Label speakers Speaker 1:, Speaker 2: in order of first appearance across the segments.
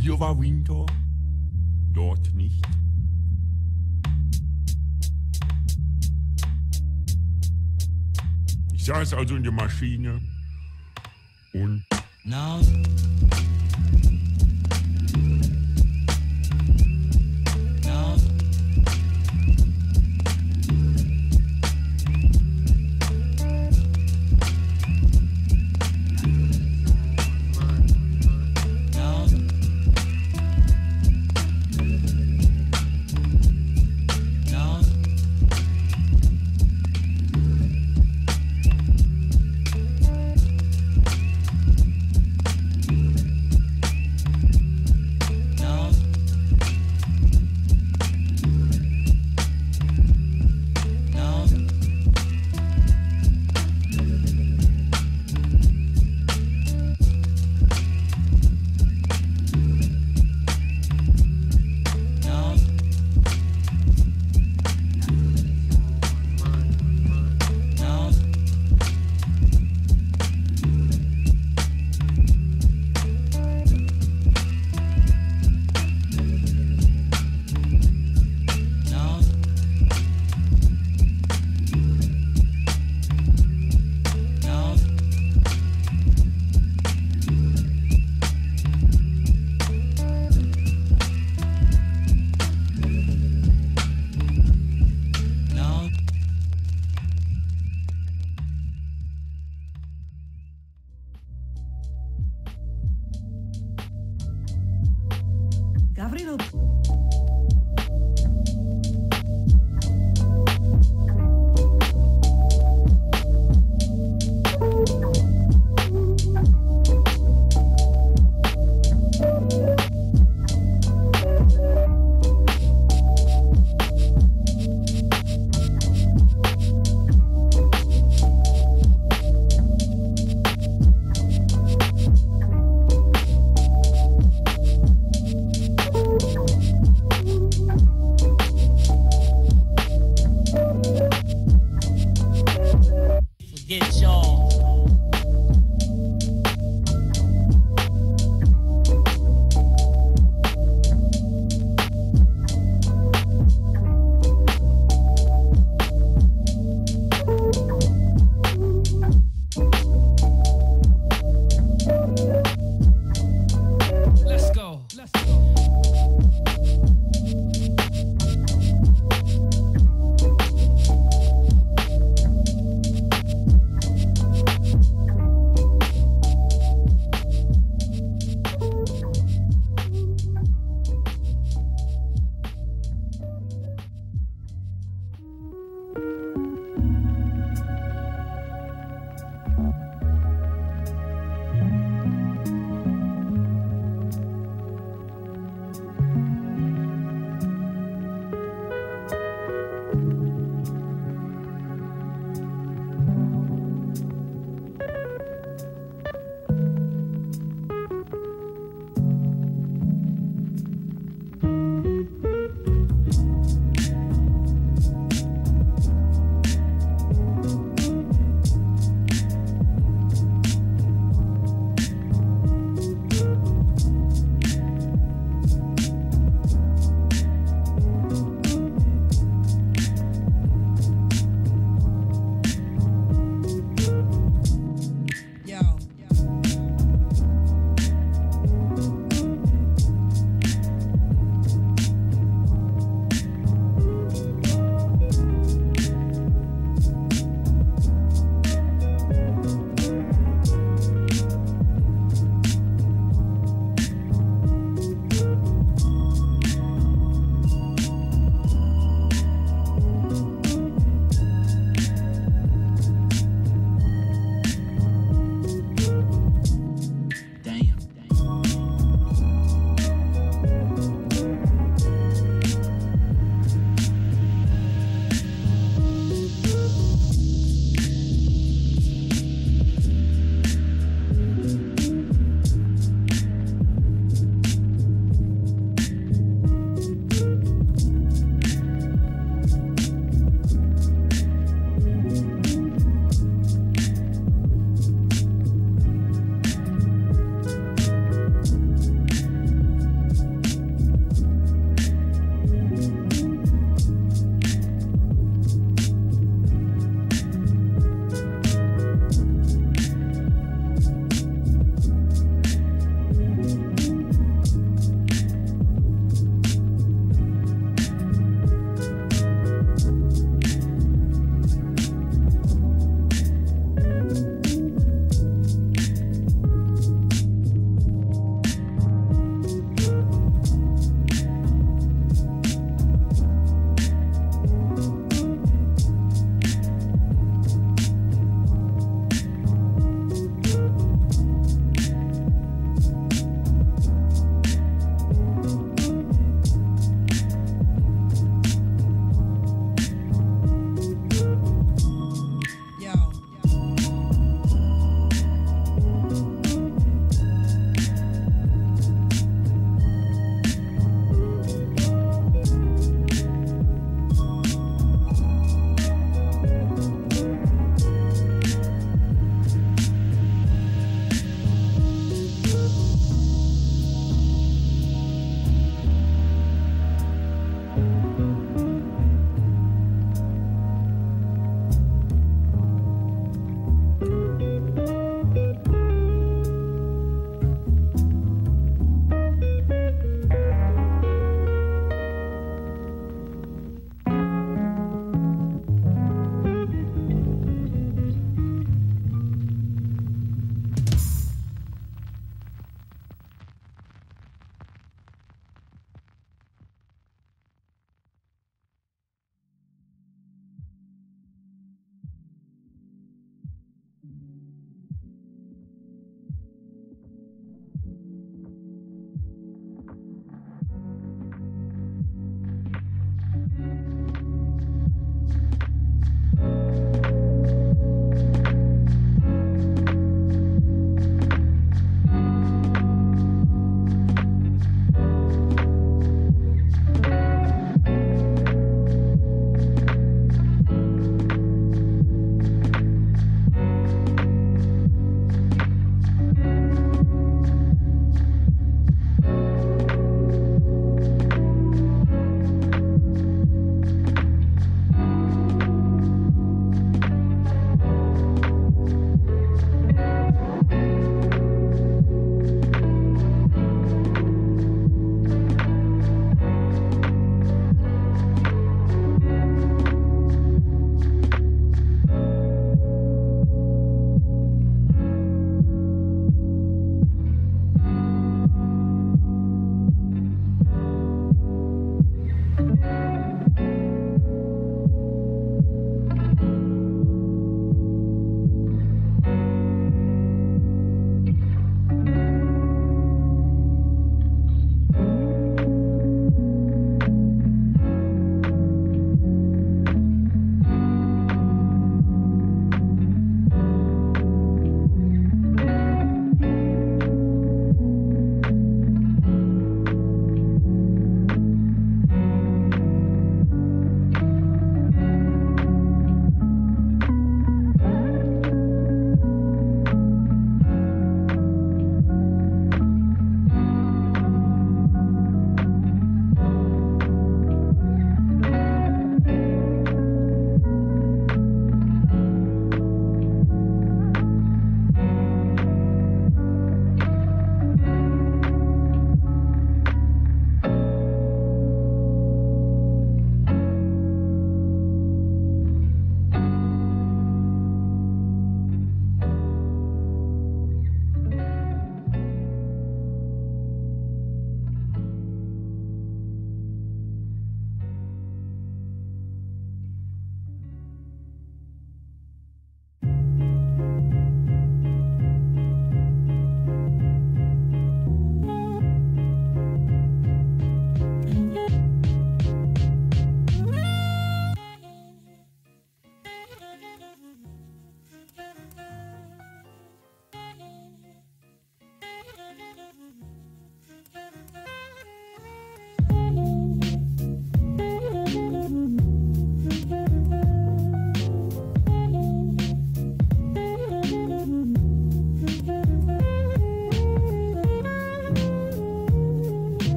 Speaker 1: Hier war Winter, dort nicht. Ich saß also in der Maschine und
Speaker 2: Now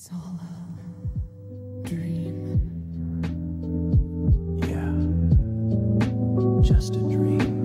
Speaker 2: It's all a dream.
Speaker 3: Yeah, just a dream.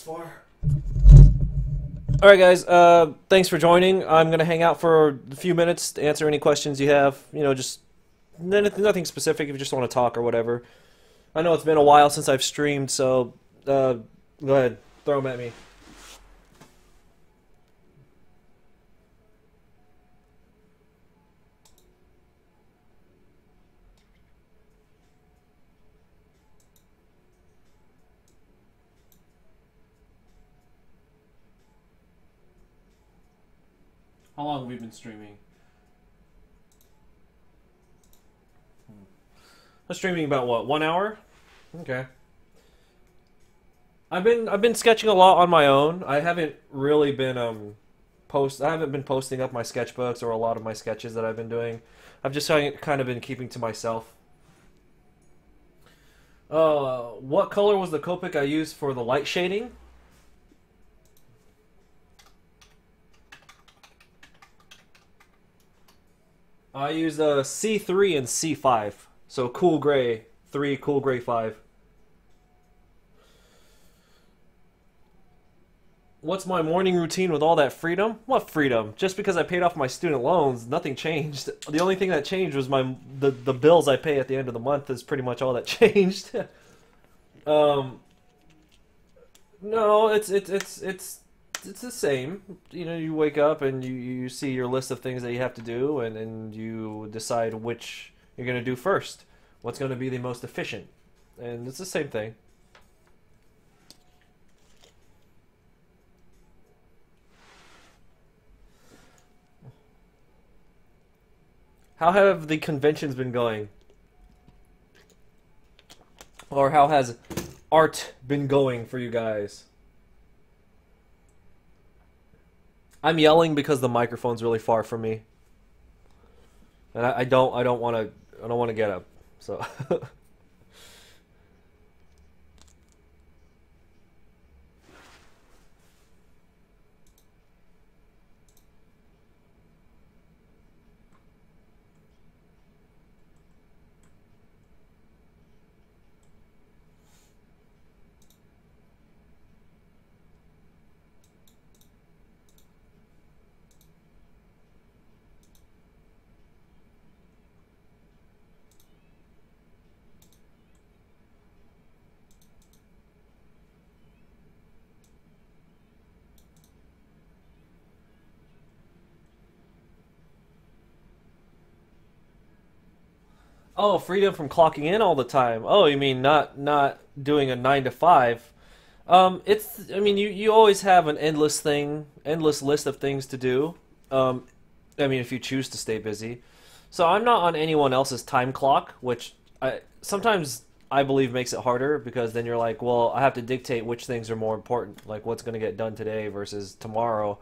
Speaker 4: far. All right, guys. Thanks for joining. I'm gonna hang out for a few minutes to answer any questions you have. You know, just nothing specific. If you just want to talk or whatever. I know it's been a while since I've streamed, so go ahead, throw them at me. How long have we been streaming? I'm streaming about what, 1 hour? Okay. I've been sketching a lot on my own. I haven't really been I haven't been posting up my sketchbooks or a lot of my sketches that I've been doing. I've just kind of been keeping to myself. What color was the Copic I used for the light shading? I used C3 and C5. So cool gray 3, cool gray 5. What's my morning routine with all that freedom? What freedom? Just because I paid off my student loans, nothing changed. The only thing that changed was the bills I pay at the end of the month is pretty much all that changed. No, it's the same. You know, you wake up and you see your list of things that you have to do, and you decide which you're going to do first. What's going to be the most efficient. And it's the same thing. How have the conventions been going? Or how has art been going for you guys? I'm yelling because the microphone's really far from me. And I don't want to get up. So oh, freedom from clocking in all the time. Oh, you mean not doing a 9 to 5? I mean you always have an endless list of things to do. I mean if you choose to stay busy. So I'm not on anyone else's time clock, which sometimes I believe makes it harder because then you're like, well, I have to dictate which things are more important, like what's going to get done today versus tomorrow.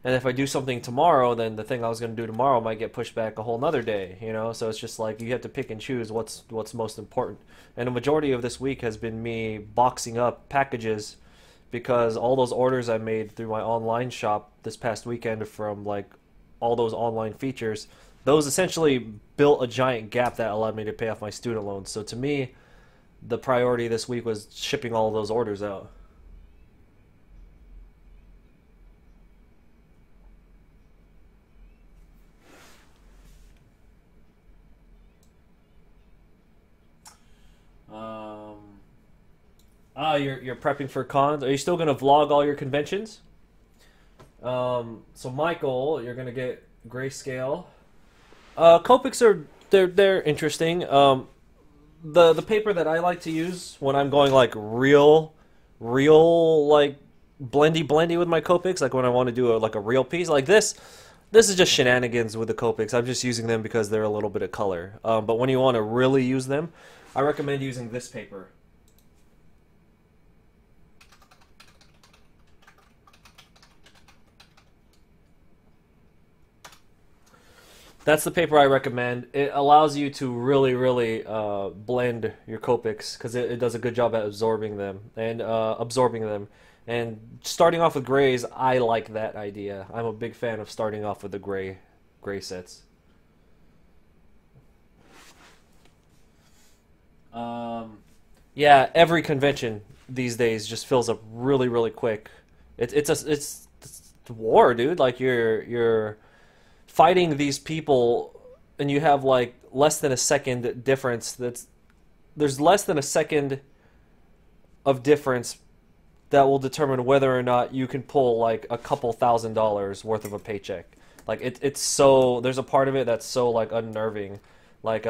Speaker 4: And if I do something tomorrow, then the thing I was going to do tomorrow might get pushed back a whole nother day, you know? So it's just like you have to pick and choose what's most important. And a majority of this week has been me boxing up packages because all those orders I made through my online shop this past weekend from like all those online features, those essentially built a giant gap that allowed me to pay off my student loans. So to me, the priority this week was shipping all those orders out. You're prepping for cons. Are you still gonna vlog all your conventions? So Michael, you're gonna get grayscale. Copics are they're interesting. The paper that I like to use when I'm going like real like blendy with my Copics, like when I want to do like a real piece like this. This is just shenanigans with the Copics. I'm just using them because they're a little bit of color. But when you want to really use them, I recommend using this paper. That's the paper I recommend. It allows you to really blend your Copics because it does a good job at absorbing them. And starting off with grays, I like that idea. I'm a big fan of starting off with the gray sets. Yeah, every convention these days just fills up really quick. It's war, dude. Like you're fighting these people and you have like less than a second difference. There's less than a second of difference that will determine whether or not you can pull like a couple $1,000s worth of a paycheck. Like it's so there's a part of it that's so like unnerving. Like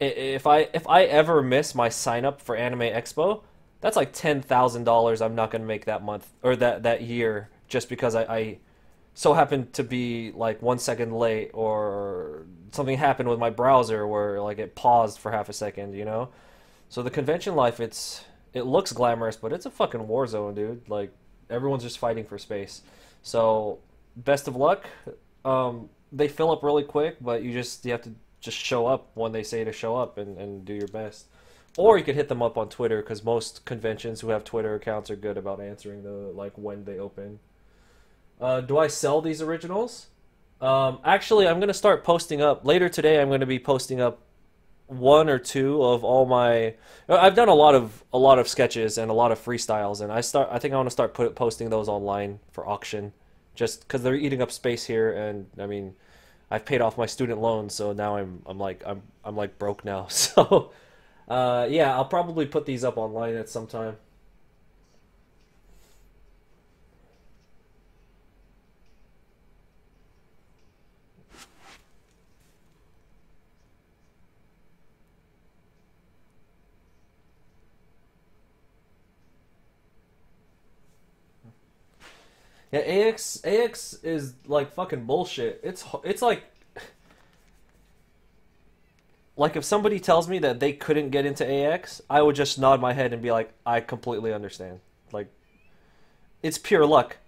Speaker 4: if I ever miss my sign up for Anime Expo, that's like $10,000 I'm not gonna make that month or that year just because I so happened to be like 1 second late, or something happened with my browser where like it paused for half a second, you know? So the convention life, it looks glamorous, but it's a fucking war zone, dude. Like everyone's just fighting for space. So best of luck. They fill up really quick, but you have to just show up when they say to show up, and do your best. Or you could hit them up on Twitter, because most conventions who have Twitter accounts are good about answering the like when they open. Do I sell these originals? Actually, I'm gonna start posting up later today. I'm gonna be posting up one or two of all my. I've done a lot of sketches and a lot of freestyles, and I think I want to start posting those online for auction, just because they're eating up space here, and I mean, I've paid off my student loans, so now I'm like broke now. So, yeah, I'll probably put these up online at some time. Yeah, AX is like fucking bullshit. It's like if somebody tells me that they couldn't get into AX, I would just nod my head and be like, I completely understand. Like it's pure luck,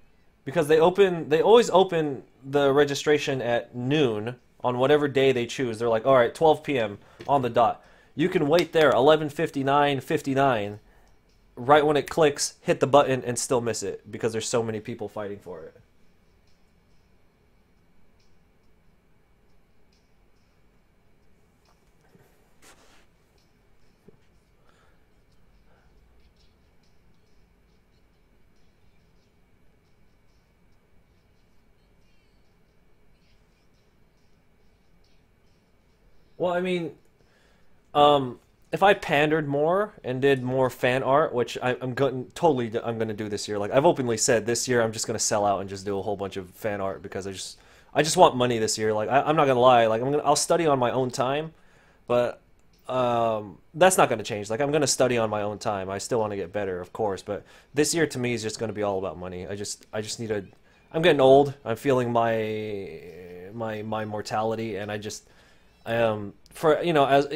Speaker 4: because they always open the registration at noon on whatever day they choose. They're like, all right, 12 p.m. on the dot. You can wait there 11:59:59, right when it clicks, hit the button and still miss it because there's so many people fighting for it. Well, I mean, if I pandered more and did more fan art, which I'm going totally I'm going to do this year. Like I've openly said, this year I'm just going to sell out and just do a whole bunch of fan art, because I just want money this year. Like I'm not going to lie, like I'll study on my own time, but that's not going to change. Like I'm going to study on my own time. I still want to get better, of course, but this year to me is just going to be all about money. I just need a I'm getting old. I'm feeling my mortality, and for as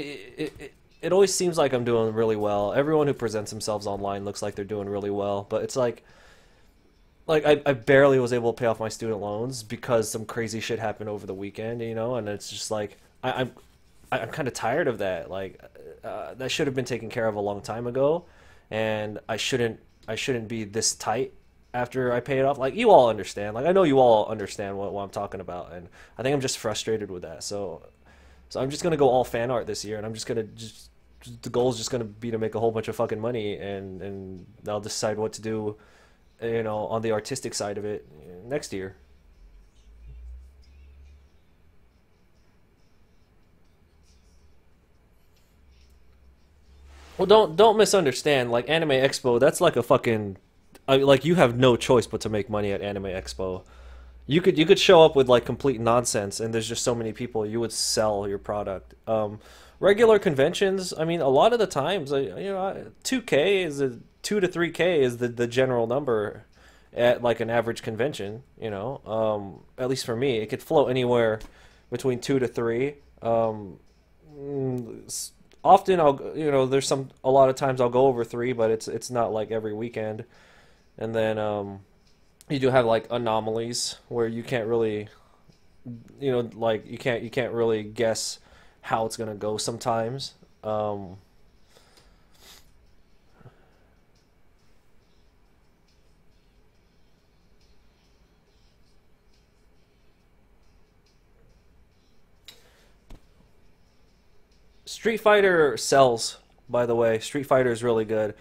Speaker 4: it always seems like I'm doing really well. Everyone who presents themselves online looks like they're doing really well, but it's like I barely was able to pay off my student loans because some crazy shit happened over the weekend, and it's just like I'm kind of tired of that. Like that should have been taken care of a long time ago, and I shouldn't be this tight after I pay it off. Like you all understand. Like I know you all understand what I'm talking about, and I think I'm just frustrated with that. So I'm just gonna go all fan art this year, and I'm just gonna the goal is just gonna be to make a whole bunch of fucking money, and I'll decide what to do, on the artistic side of it next year. Well, don't misunderstand. Like Anime Expo, that's like a fucking, like you have no choice but to make money at Anime Expo. You could show up with like complete nonsense, and there's just so many people, you would sell your product. Regular conventions, I mean, a lot of the times, 2K is 2 to 3K is the general number at like an average convention. At least for me, it could float anywhere between 2 to 3. Often there's a lot of times I'll go over 3, but it's not like every weekend. And then you do have like anomalies where you can't really, like you can't really guess how it's gonna go sometimes. Street Fighter sells, by the way. Street Fighter is really good.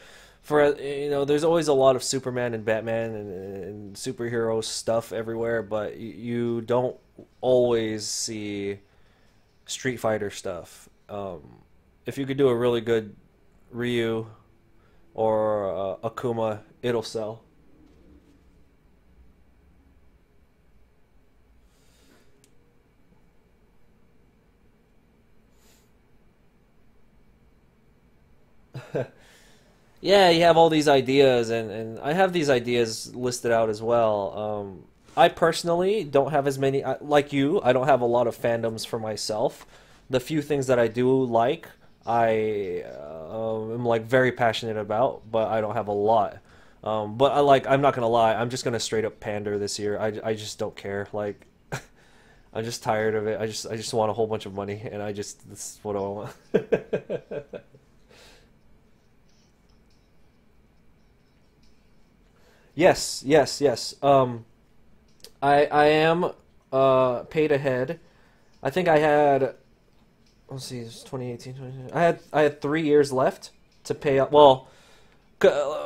Speaker 4: There's always a lot of Superman and Batman and superhero stuff everywhere, but you don't always see Street Fighter stuff. If you could do a really good Ryu or Akuma, it'll sell. Yeah, you have all these ideas, and I have these ideas listed out as well. I personally don't have as many like you. I don't have a lot of fandoms for myself. The few things that I do like, I am like very passionate about, but I don't have a lot. But I'm not gonna lie, I'm just gonna straight up pander this year. I just don't care. Like I'm just tired of it. I just want a whole bunch of money, and this is what I want. Yes, yes, yes. I am paid ahead. I think I had, let's see, it's 2018. I had 3 years left to pay up. Well,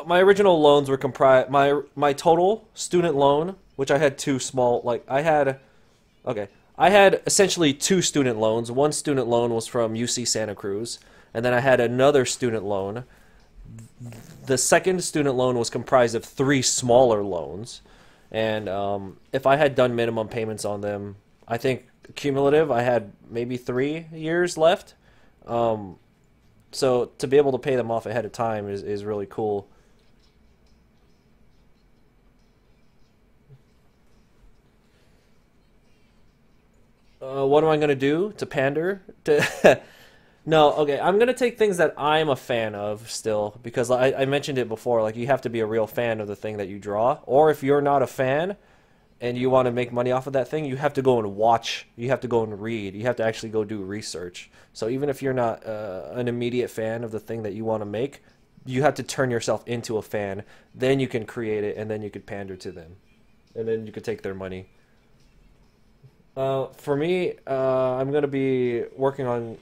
Speaker 4: my original loans were comprised my total student loan, which I had two small like I had okay. I had essentially two student loans. One student loan was from UC Santa Cruz, and then I had another student loan. The second student loan was comprised of three smaller loans, and if I had done minimum payments on them, I think cumulative I had maybe 3 years left. Um, so to be able to pay them off ahead of time is really cool. What am I gonna do to pander to? No, okay. I'm gonna take things that I'm a fan of still because I mentioned it before. Like you have to be a real fan of the thing that you draw, or if you're not a fan and you want to make money off of that thing, you have to go and watch. You have to go and read. You have to actually go do research. So even if you're not an immediate fan of the thing that you want to make, you have to turn yourself into a fan. Then you can create it, and then you could pander to them, and then you could take their money. For me, I'm gonna be working on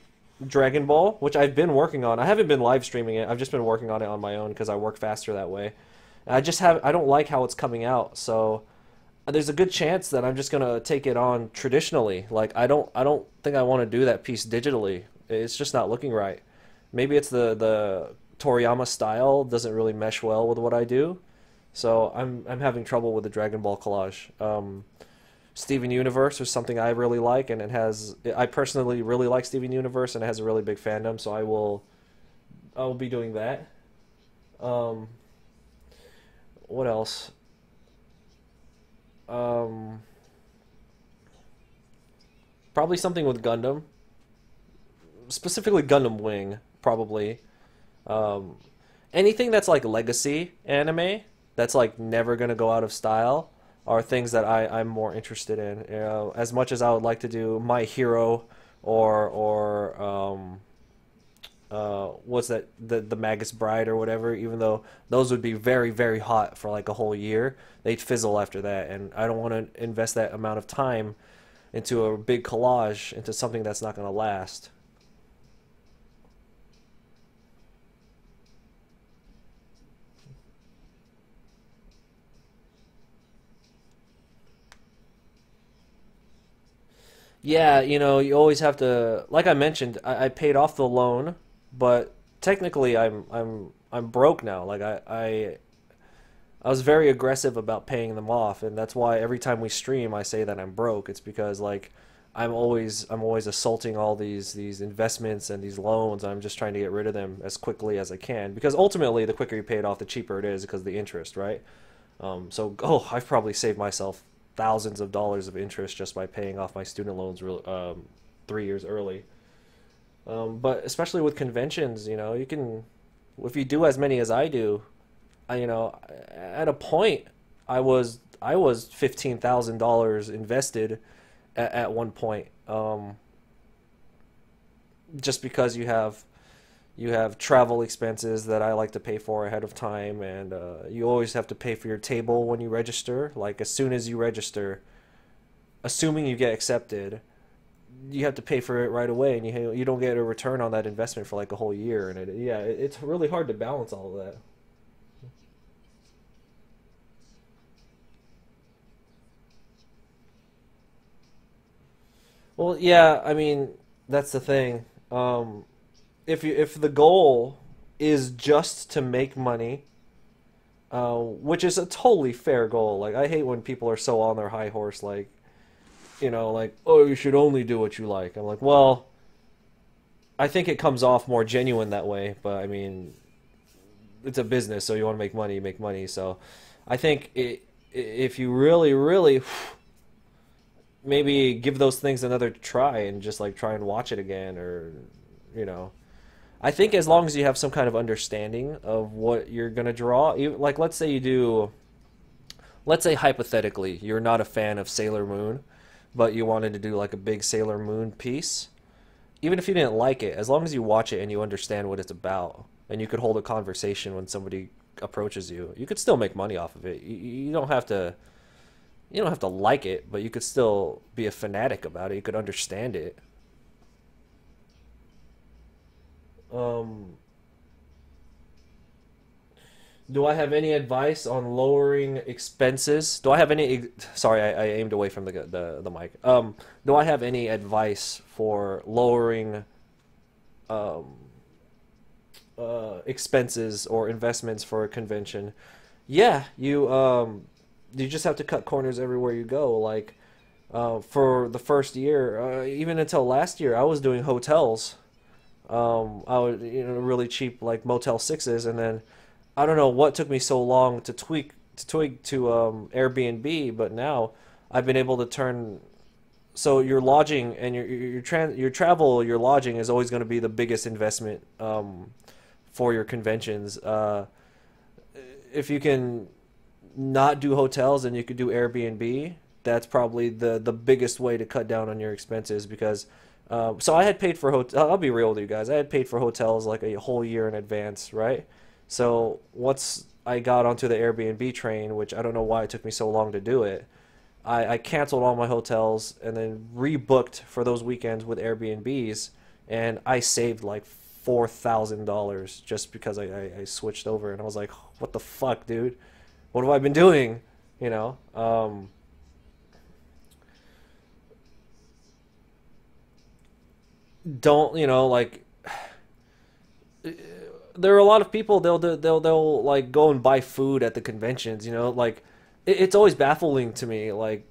Speaker 4: Dragon Ball, which I've been working on. I haven't been live streaming it. I've just been working on it on my own because I work faster that way. I don't like how it's coming out, so there's a good chance that I'm just gonna take it on traditionally. Like I don't think I want to do that piece digitally. It's just not looking right. Maybe it's the Toriyama style doesn't really mesh well with what I do. So I'm having trouble with the Dragon Ball collage. Steven Universe is something I really like, and I personally really like Steven Universe, and it has a really big fandom. So I will be doing that. Um, what else? Um, Probably something with Gundam, specifically Gundam Wing, probably. Um, Anything that's like legacy anime that's like never gonna go out of style are things that I'm more interested in. You know, as much as I would like to do My Hero or what's that the Magus Bride or whatever, even though those would be very very hot for like a whole year, they'd fizzle after that, and I don't want to invest that amount of time into a big collage into something that's not gonna last. Yeah, you always have to. Like I mentioned, I paid off the loan, but technically, I'm broke now. Like I was very aggressive about paying them off, and that's why every time we stream, I say that I'm broke. It's because like I'm always assaulting all these investments and these loans. I'm just trying to get rid of them as quickly as I can because ultimately, the quicker you pay it off, the cheaper it is because of the interest, right? I've probably saved myself thousands of dollars of interest just by paying off my student loans 3 years early. But especially with conventions, you can, if you do as many as I do, at a point, I was $15,000 invested at one point, just because you have travel expenses that I like to pay for ahead of time, and you always have to pay for your table when you register. Like as soon as you register, assuming you get accepted, you have to pay for it right away, and you don't get a return on that investment for like a whole year. And it's really hard to balance all of that. Well, yeah, I mean that's the thing. If the goal is just to make money, which is a totally fair goal. Like I hate when people are so on their high horse, like oh you should only do what you like. I'm like, well, I think it comes off more genuine that way. But I mean, it's a business, so you want to make money, you make money. So I think if you really, really maybe give those things another try and just like try and watch it again, or you know, I think as long as you have some kind of understanding of what you're gonna draw, like let's say you do, let's say hypothetically you're not a fan of Sailor Moon, but you wanted to do like a big Sailor Moon piece. Even if you didn't like it, as long as you watch it and you understand what it's about, and you could hold a conversation when somebody approaches you, you could still make money off of it. You don't have to, you don't have to like it, but you could still be a fanatic about it. You could understand it. Um, do I have any advice on lowering expenses? Do I have any? Sorry, I aimed away from the mic. Do I have any advice for lowering um, expenses or investments for a convention? Yeah, you just have to cut corners everywhere you go. Like for the first year, even until last year, I was doing hotels. I would, really cheap like Motel Sixes, and then I don't know what took me so long to tweak to Airbnb, but now I've been able to turn. So your lodging and your travel, your lodging is always going to be the biggest investment for your conventions. If you can not do hotels and you could do Airbnb, that's probably the biggest way to cut down on your expenses because. So I had paid for hotel. I'll be real with you guys. I had paid for hotels like a whole year in advance, right? So once I got onto the Airbnb train, which I don't know why it took me so long to do it, I canceled all my hotels and then rebooked for those weekends with Airbnbs, and I saved like $4,000 just because I switched over, and I was like, what the fuck, dude? What have I been doing? You know? Don't, like there are a lot of people they'll like go and buy food at the conventions, like it's always baffling to me, like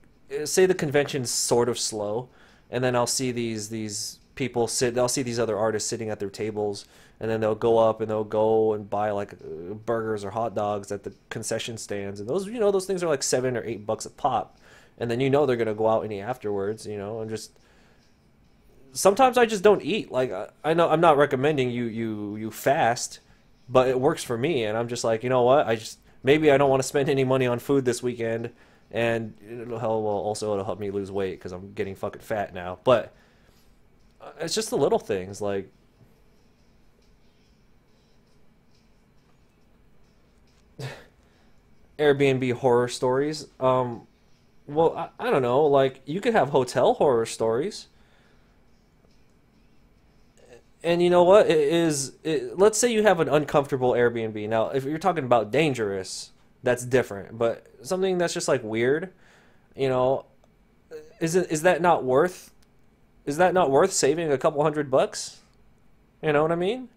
Speaker 4: say the convention's sort of slow, and then I'll see these people sit, I'll see these other artists sitting at their tables, and then they'll go up and they'll go and buy like burgers or hot dogs at the concession stands, and those things are like $7 or $8 a pop, and then they're gonna go out and eat afterwards, and just sometimes I just don't eat. Like I know I'm not recommending you fast, but it works for me, and I'm just like, you know what? Maybe I don't want to spend any money on food this weekend, and it'll help me lose weight because I'm getting fucking fat now. But it's just the little things like Airbnb horror stories. Well, I don't know. Like you could have hotel horror stories. And you know what? Let's say you have an uncomfortable Airbnb. Now, if you're talking about dangerous, that's different. But something that's just like weird, you know, is that not worth? Is that not worth saving a couple $100? You know what I mean?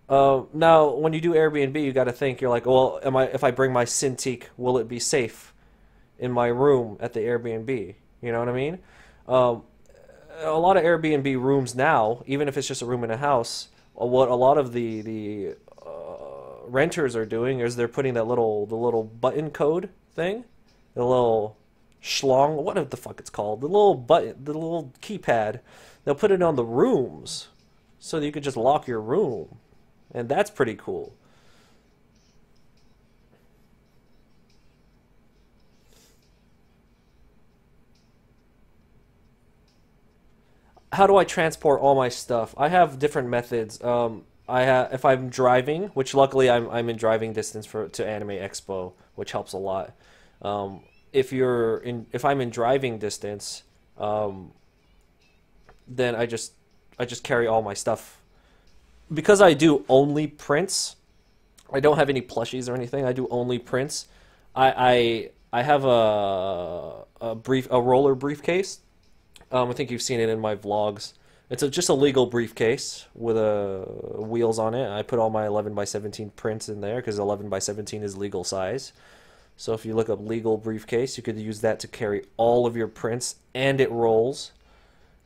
Speaker 4: Now, when you do Airbnb, you got to think. You're like, well, if I bring my Cintiq, will it be safe in my room at the Airbnb? You know what I mean? A lot of Airbnb rooms now, even if it's just a room in a house, what a lot of the renters are doing is they're putting the little button code thing, the little schlong, what the fuck it's called, the little button, the little keypad. They'll put it on the rooms so that you could just lock your room, and that's pretty cool. How do I transport all my stuff? I have different methods. If I'm driving, which luckily I'm in driving distance to Anime Expo, which helps a lot. If I'm in driving distance, then I just carry all my stuff because I do only prints. I don't have any plushies or anything. I do only prints. I have a roller briefcase. I think you've seen it in my vlogs. It's just a legal briefcase with wheels on it. I put all my 11 by 17 prints in there because 11 by 17 is legal size. So if you look up legal briefcase, you could use that to carry all of your prints, and it rolls.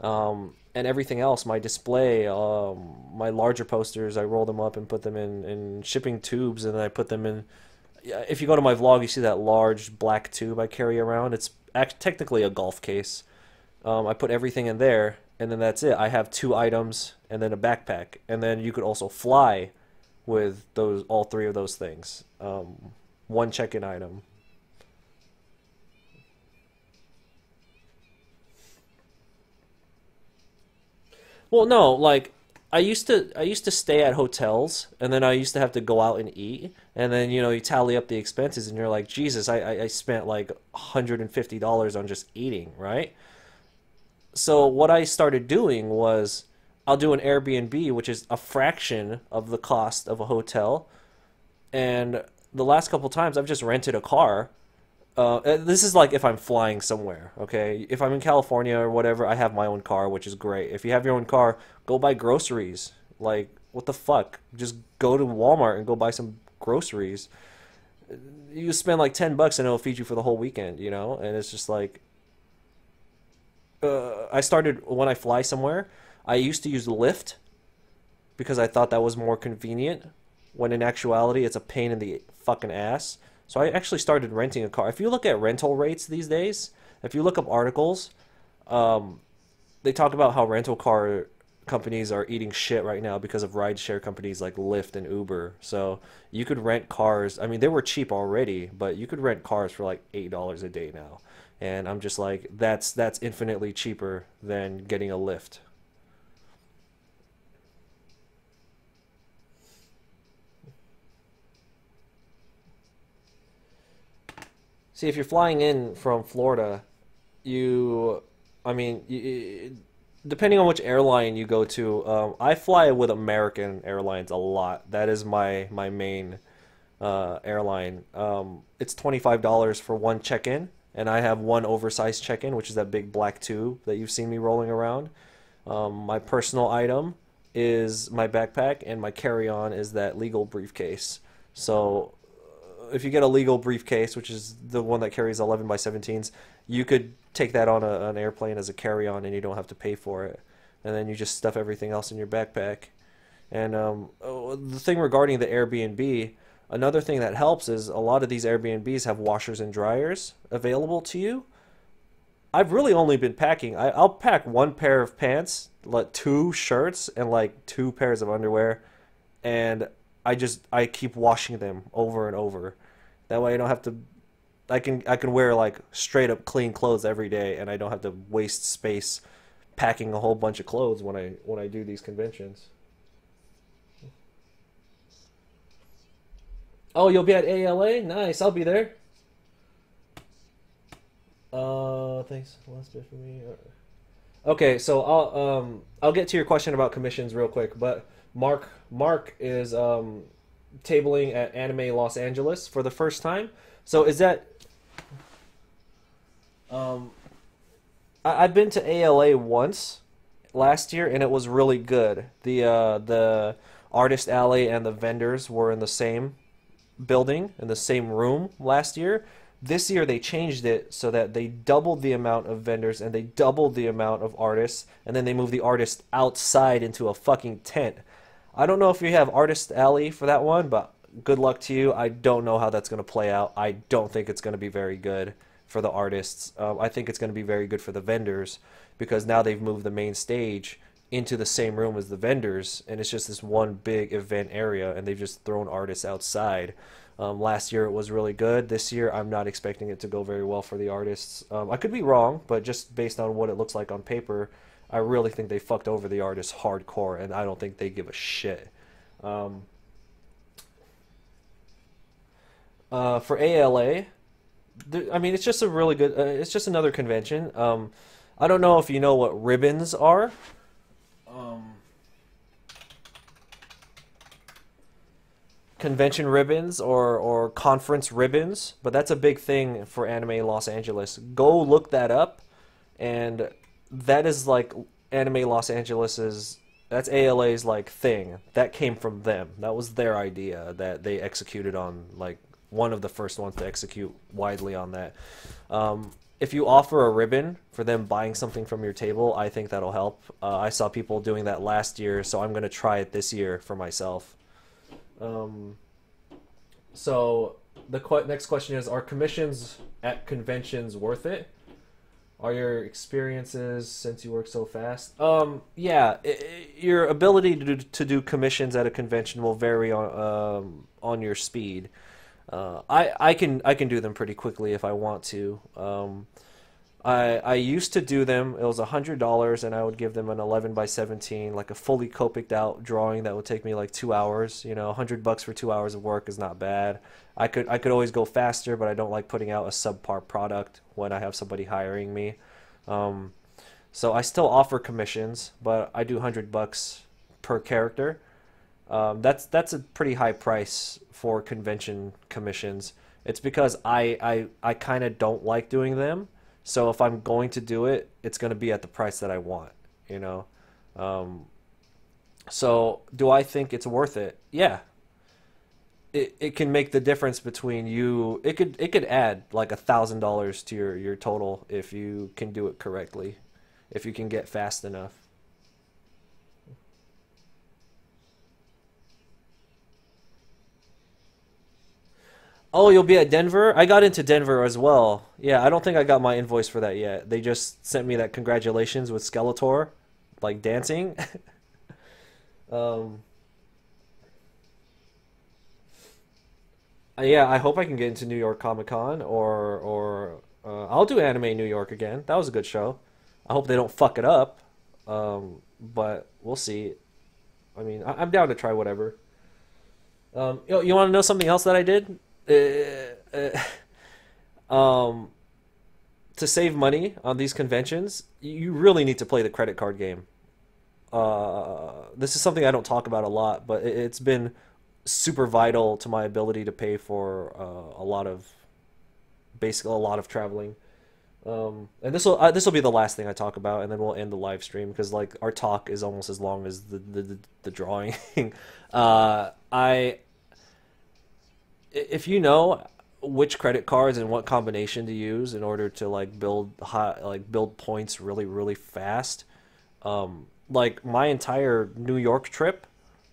Speaker 4: And everything else, my display, my larger posters, I roll them up and put them in shipping tubes, and then I put them in Yeah, if you go to my vlog, you see that large black tube I carry around. It's technically a golf case. I put everything in there, and then that's it. I have 2 items and then a backpack, and then you could also fly with those all 3 of those things. One check-in item. Well, no, like I used to stay at hotels, and then I used to have to go out and eat, and then you tally up the expenses, and you're like, Jesus, I spent like $150 on just eating, right? So what I started doing was I'll do an Airbnb, which is a fraction of the cost of a hotel, and the last couple times I've just rented a car. This is like if I'm flying somewhere, okay? If I'm in California or whatever, I have my own car, which is great. If you have your own car, go buy groceries. Like, what the fuck? Just go to Walmart and go buy some groceries. You spend like $10 and it'll feed you for the whole weekend, you know? And it's just like, I started when I fly somewhere, I used to use Lyft because I thought that was more convenient, when in actuality it's a pain in the fucking ass. So I actually started renting a car. If you look at rental rates these days, if you look up articles, they talk about how rental car companies are eating shit right now because of rideshare companies like Lyft and Uber. So you could rent cars. I mean, they were cheap already, but you could rent cars for like $8 a day now. And I'm just like, that's infinitely cheaper than getting a Lyft. See, if you're flying in from Florida, you, I mean, depending on which airline you go to, I fly with American Airlines a lot. That is my main airline. It's $25 for one check-in, and I have one oversized check-in, which is that big black tube that you've seen me rolling around. My personal item is my backpack, and my carry-on is that legal briefcase. So if you get a legal briefcase, which is the one that carries 11 by 17s, you could take that on an airplane as a carry-on, and you don't have to pay for it. And then you just stuff everything else in your backpack. And the thing regarding the Airbnb, another thing that helps is a lot of these Airbnbs have washers and dryers available to you. I've really only been packing. I'll pack one pair of pants, like 2 shirts, and like 2 pairs of underwear, and I keep washing them over and over. That way I don't have to. I can wear like straight up clean clothes every day, and I don't have to waste space packing a whole bunch of clothes when I do these conventions. Oh, you'll be at ALA? Nice, I'll be there. Thanks. Last bit for me. Okay, so I'll get to your question about commissions real quick, but Mark is tabling at Anime Los Angeles for the first time. So is that I've been to ALA once last year, and it was really good. The artist alley and the vendors were in the same building, in the same room last year. This year they changed it so that they doubled the amount of vendors and they doubled the amount of artists, and then they moved the artists outside into a fucking tent. I don't know if you have Artist Alley for that one, but good luck to you. I don't know how that's going to play out. I don't think it's going to be very good for the artists. I think it's going to be very good for the vendors, because now they've moved the main stage into the same room as the vendors, and it's just this one big event area, and they've just thrown artists outside. Last year it was really good. This year I'm not expecting it to go very well for the artists. I could be wrong, but just based on what it looks like on paper, I really think they fucked over the artists hardcore, and I don't think they give a shit. For ALA, I mean, it's just a really good. It's just another convention. I don't know if you know what ribbons are. Convention ribbons or conference ribbons, but that's a big thing for Anime Los Angeles. Go look that up, and that is like Anime Los Angeles's, that's ALA's like thing. That came from them. That was their idea that they executed on, like one of the first ones to execute widely on that. If you offer a ribbon for them buying something from your table, I think that'll help. I saw people doing that last year, so I'm going to try it this year for myself. So Next question is: are commissions at conventions worth it? Are your experiences since you work so fast? Yeah, your ability to do commissions at a convention will vary on your speed. I can do them pretty quickly if I want to. I used to do them. It was $100, and I would give them an 11 by 17, like a fully copicked out drawing that would take me like 2 hours. You know, $100 for 2 hours of work is not bad. I could always go faster, but I don't like putting out a subpar product when I have somebody hiring me. So I still offer commissions, but I do $100 per character. That's a pretty high price for convention commissions. It's because I kind of don't like doing them. So if I'm going to do it, it's going to be at the price that I want, you know. So do I think it's worth it? Yeah. It can make the difference between you. It could add like $1,000 to your total if you can do it correctly, if you can get fast enough. Oh, you'll be at Denver? I got into Denver as well. Yeah, I don't think I got my invoice for that yet. They just sent me that congratulations with Skeletor, like dancing. um, yeah, I hope I can get into New York Comic Con or I'll do Anime New York again. That was a good show. I hope they don't fuck it up. But we'll see. I mean, I'm down to try whatever. You want to know something else that I did? Um, to save money on these conventions, you really need to play the credit card game. This is something I don't talk about a lot, but it's been super vital to my ability to pay for basically a lot of traveling. And this will be the last thing I talk about, and then we'll end the live stream because like our talk is almost as long as the drawing. I if you know which credit cards and what combination to use in order to like build points really fast, like my entire New York trip,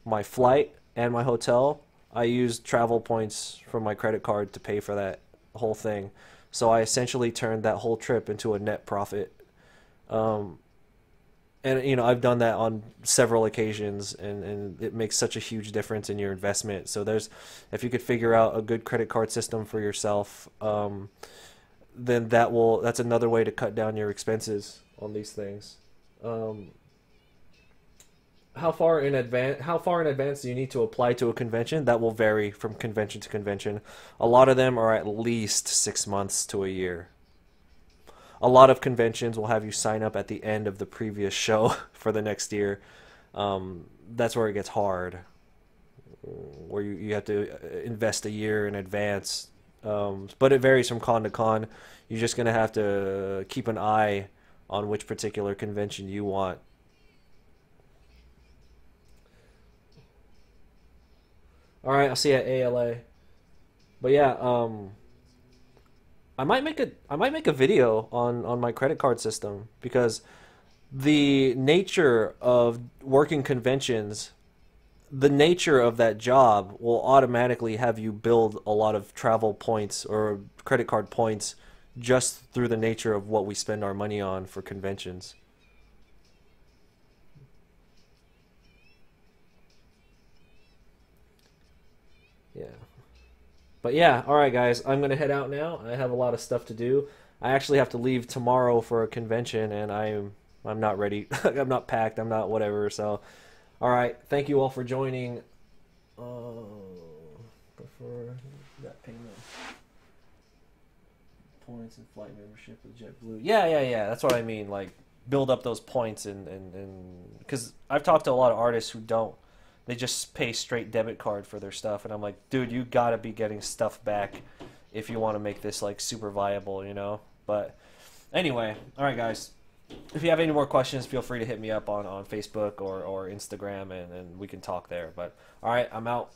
Speaker 4: my flight and my hotel, I used travel points from my credit card to pay for that whole thing. So I essentially turned that whole trip into a net profit. Um, and you know, I've done that on several occasions, and it makes such a huge difference in your investment. So if you could figure out a good credit card system for yourself, then that's another way to cut down your expenses on these things. Um, how far in advance do you need to apply to a convention? That will vary from convention to convention. A lot of them are at least 6 months to a year. A lot of conventions will have you sign up at the end of the previous show for the next year. That's where it gets hard, where you have to invest a year in advance. But it varies from con to con. You're just gonna have to keep an eye on which particular convention you want. All right, I'll see you at ALA. But yeah, I might make a video on my credit card system because the nature of working conventions, the nature of that job will automatically have you build a lot of travel points or credit card points just through the nature of what we spend our money on for conventions. Yeah. But yeah, all right, guys. I'm gonna head out now. I have a lot of stuff to do. I actually have to leave tomorrow for a convention, and I'm not ready. I'm not packed. I'm not whatever. So, all right. Thank you all for joining. Prefer that payment points and flight membership with JetBlue. Yeah. That's what I mean. Like build up those points and because I've talked to a lot of artists who don't. They just pay straight debit card for their stuff, and I'm like, dude, you gotta be getting stuff back if you want to make this like super viable, you know. But anyway, all right, guys. If you have any more questions, feel free to hit me up on Facebook or Instagram, and we can talk there. But all right, I'm out.